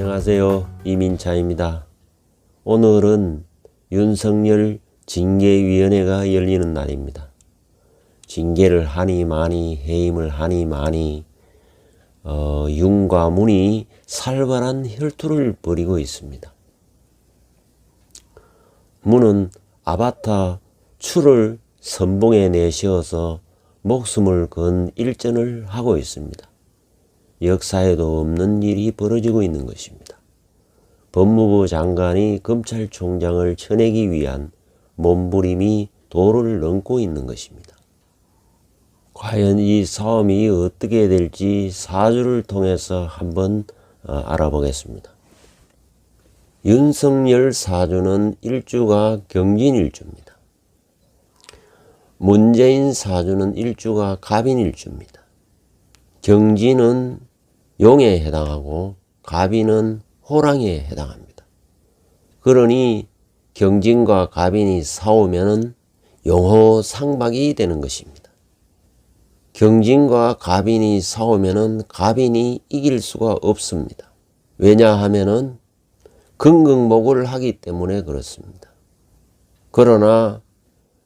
안녕하세요. 이민차입니다. 오늘은 윤석열 징계위원회가 열리는 날입니다. 징계를 하니 많이 해임을 하니 많이 윤과 문이 살벌한 혈투를 벌이고 있습니다. 문은 아바타 추를 선봉에 내세워서 목숨을 건 일전을 하고 있습니다. 역사에도 없는 일이 벌어지고 있는 것입니다. 법무부 장관이 검찰총장을 쳐내기 위한 몸부림이 도를 넘고 있는 것입니다. 과연 이 싸움이 어떻게 될지 사주를 통해서 한번 알아보겠습니다. 윤석열 사주는 일주가 경진일주입니다. 문재인 사주는 일주가 갑인일주입니다. 경진은 용에 해당하고 갑인은 호랑이에 해당합니다. 그러니 경진과 갑인이 싸우면 용호상박이 되는 것입니다. 경진과 갑인이 싸우면 갑인이 이길 수가 없습니다. 왜냐하면 근극목을 하기 때문에 그렇습니다. 그러나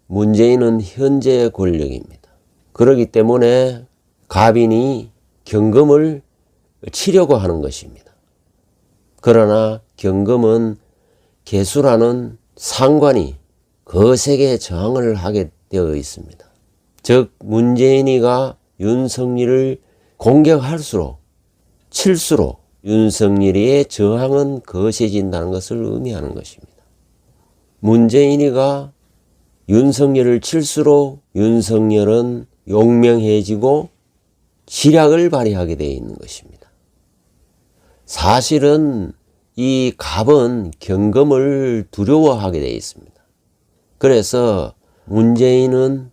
문재인은 현재의 권력입니다. 그렇기 때문에 갑인이 경금을 치려고 하는 것입니다. 그러나 경금은 개수라는 상관이 거세게 저항을 하게 되어 있습니다. 즉 문재인이가 윤석열을 공격할수록 칠수록 윤석열의 저항은 거세진다는 것을 의미하는 것입니다. 문재인이가 윤석열을 칠수록 윤석열은 용맹해지고 지략을 발휘하게 되어 있는 것입니다. 사실은 이 갑은 경금을 두려워하게 되어 있습니다. 그래서 문재인은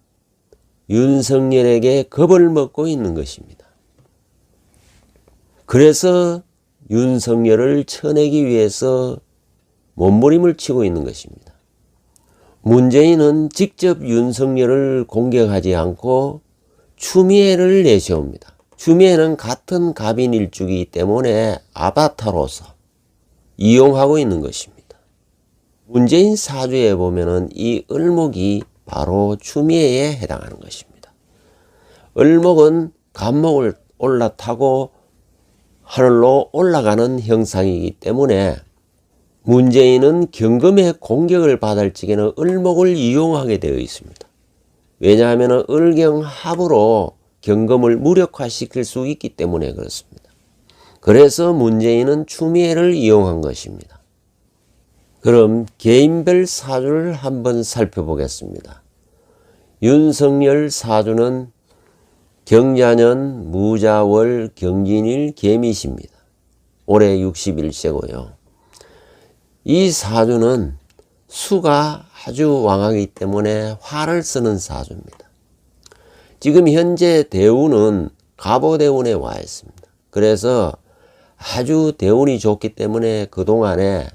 윤석열에게 겁을 먹고 있는 것입니다. 그래서 윤석열을 쳐내기 위해서 몸부림을 치고 있는 것입니다. 문재인은 직접 윤석열을 공격하지 않고 추미애를 내세웁니다. 추미애는 같은 갑인일주이기 때문에 아바타로서 이용하고 있는 것입니다. 문재인 사주에 보면은 이 을목이 바로 추미애에 해당하는 것입니다. 을목은 갑목을 올라타고 하늘로 올라가는 형상이기 때문에 문재인은 경금의 공격을 받을 적에는 을목을 이용하게 되어 있습니다. 왜냐하면 을경합으로 경금을 무력화시킬 수 있기 때문에 그렇습니다. 그래서 문재인은 추미애를 이용한 것입니다. 그럼 개인별 사주를 한번 살펴보겠습니다. 윤석열 사주는 경자년 무자월 경진일 개미십니다. 올해 61세고요. 이 사주는 수가 아주 왕하기 때문에 화를 쓰는 사주입니다. 지금 현재 대운은 갑오대운에 와 있습니다. 그래서 아주 대운이 좋기 때문에 그동안에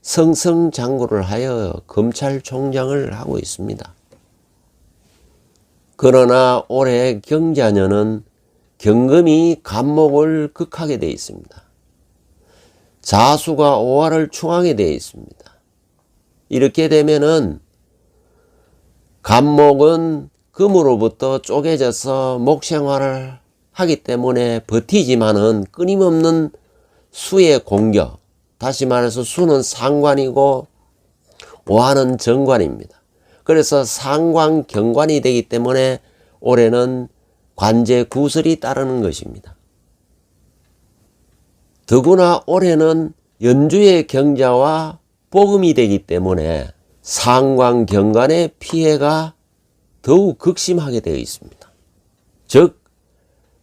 승승장구를 하여 검찰총장을 하고 있습니다. 그러나 올해 경자년은 경금이 갑목을 극하게 되어 있습니다. 자수가 오화를 충하게 되어 있습니다. 이렇게 되면은 갑목은 금으로부터 쪼개져서 목생활을 하기 때문에 버티지만은 끊임없는 수의 공격, 다시 말해서 수는 상관이고 오화는 정관입니다. 그래서 상관 경관이 되기 때문에 올해는 관제 구설이 따르는 것입니다. 더구나 올해는 연주의 경자와 복음이 되기 때문에 상관 경관의 피해가 더욱 극심하게 되어 있습니다. 즉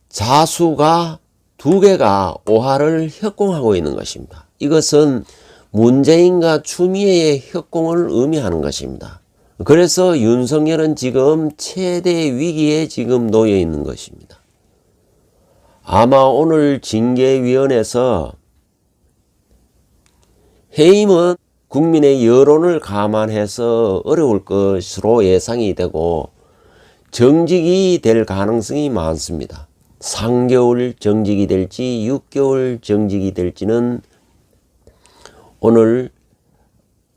자수가 두 개가 오화를 협공하고 있는 것입니다. 이것은 문재인과 추미애의 협공을 의미하는 것입니다. 그래서 윤석열은 지금 최대 위기에 지금 놓여 있는 것입니다. 아마 오늘 징계위원회에서 해임은 국민의 여론을 감안해서 어려울 것으로 예상이 되고 정직이 될 가능성이 많습니다. 3개월 정직이 될지 6개월 정직이 될지는 오늘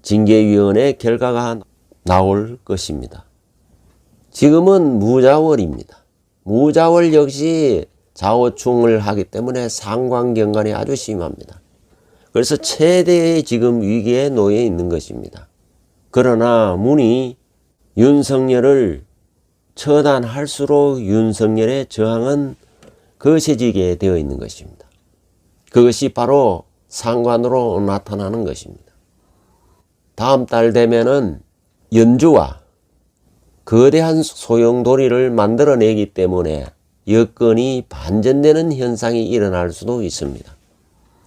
징계위원회 결과가 나올 것입니다. 지금은 무자월입니다. 무자월 역시 좌우충을 하기 때문에 상관경관이 아주 심합니다. 그래서 최대의 지금 위기에 놓여 있는 것입니다. 그러나 문이 윤석열을 처단할수록 윤석열의 저항은 거세지게 되어 있는 것입니다. 그것이 바로 상관으로 나타나는 것입니다. 다음 달 되면은 연주와 거대한 소용돌이를 만들어내기 때문에 여건이 반전되는 현상이 일어날 수도 있습니다.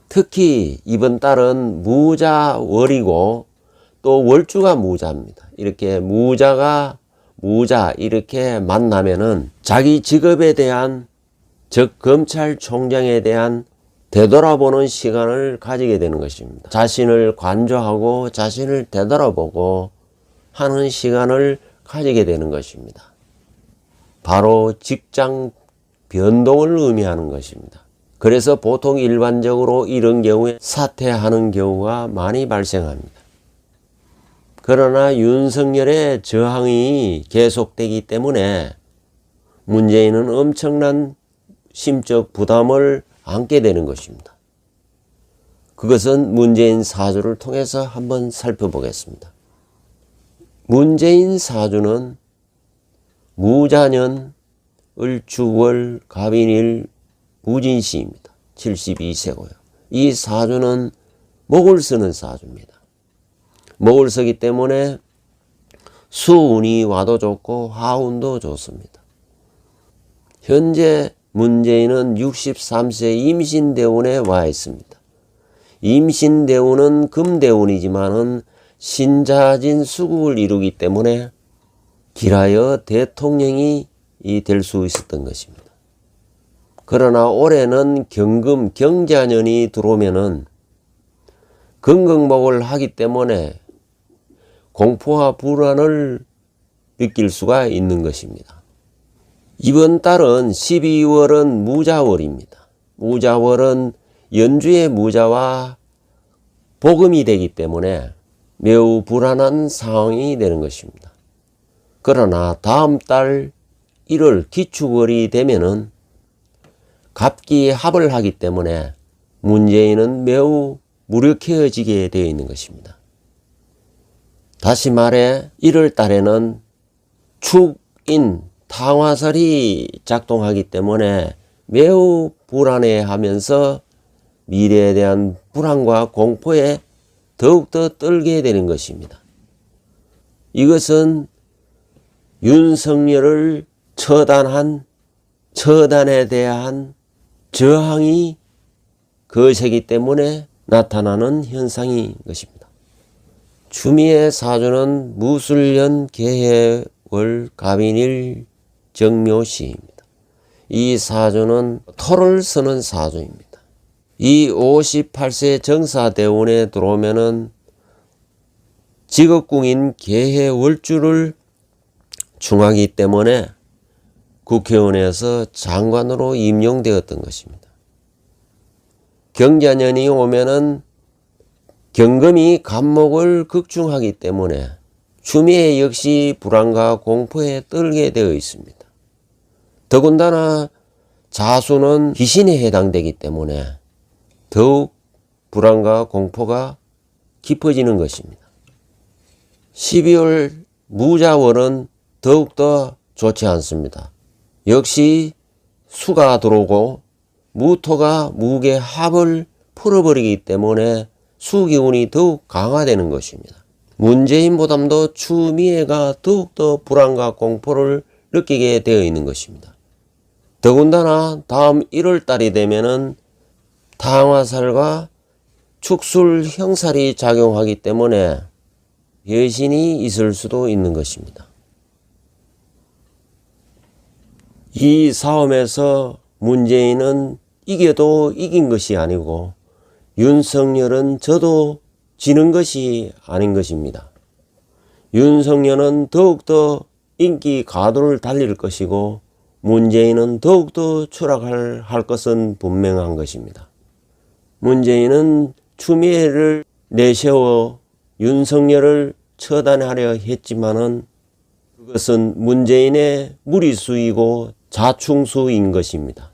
특히 이번 달은 무자월이고 또 월주가 무자입니다. 이렇게 무자가 무자 이렇게 만나면은 자기 직업에 대한, 즉 검찰총장에 대한 되돌아보는 시간을 가지게 되는 것입니다. 자신을 관조하고 자신을 되돌아보고 하는 시간을 가지게 되는 것입니다. 바로 직장 변동을 의미하는 것입니다. 그래서 보통 일반적으로 이런 경우에 사퇴하는 경우가 많이 발생합니다. 그러나 윤석열의 저항이 계속되기 때문에 문재인은 엄청난 심적 부담을 안게 되는 것입니다. 그것은 문재인 사주를 통해서 한번 살펴보겠습니다. 문재인 사주는 무자년, 을주월, 갑인일, 무진시입니다. 72세고요. 이 사주는 목을 쓰는 사주입니다. 목을 쓰기 때문에 수운이 와도 좋고 하운도 좋습니다. 현재 문재인은 63세 임신대운에 와 있습니다. 임신대운은 금대운이지만은 신자진 수국을 이루기 때문에 길하여 대통령이 될 수 있었던 것입니다. 그러나 올해는 경금 경자년이 들어오면은 건강목을 하기 때문에 공포와 불안을 느낄 수가 있는 것입니다. 이번 달은 12월은 무자월입니다. 무자월은 연주의 무자와 복음이 되기 때문에 매우 불안한 상황이 되는 것입니다. 그러나 다음 달 1월 기축월이 되면은 갑기합을 하기 때문에 문재인은 매우 무력해지게 되어 있는 것입니다. 다시 말해 1월 달에는 축인 탕화설이 작동하기 때문에 매우 불안해하면서 미래에 대한 불안과 공포에 더욱더 떨게 되는 것입니다. 이것은 윤석열을 처단에 대한 저항이 거세기 때문에 나타나는 현상인 것입니다. 주미의 사주는 무술년 개해월 갑인일 정묘시입니다. 이 사주는 토를 쓰는 사주입니다. 이 58세 정사대운에 들어오면은 직업궁인 개해월주를 중하기 때문에 국회의원에서 장관으로 임용되었던 것입니다. 경자년이 오면은 경금이 갑목을 극중하기 때문에 추미애 역시 불안과 공포에 떨게 되어 있습니다. 더군다나 자수는 귀신에 해당되기 때문에 더욱 불안과 공포가 깊어지는 것입니다. 12월 무자월은 더욱더 좋지 않습니다. 역시 수가 들어오고 무토가 무게 합을 풀어버리기 때문에 수기운이 더욱 강화되는 것입니다. 문재인보다도 추미애가 더욱더 불안과 공포를 느끼게 되어 있는 것입니다. 더군다나 다음 1월 달이 되면은 탕화살과 축술 형살이 작용하기 때문에 여신이 있을 수도 있는 것입니다. 이 싸움에서 문재인은 이겨도 이긴 것이 아니고 윤석열은 져도 지는 것이 아닌 것입니다. 윤석열은 더욱더 인기 가도를 달릴 것이고 문재인은 더욱더 추락할 것은 분명한 것입니다. 문재인은 추미애를 내세워 윤석열을 처단하려 했지만은 그것은 문재인의 무리수이고 자충수인 것입니다.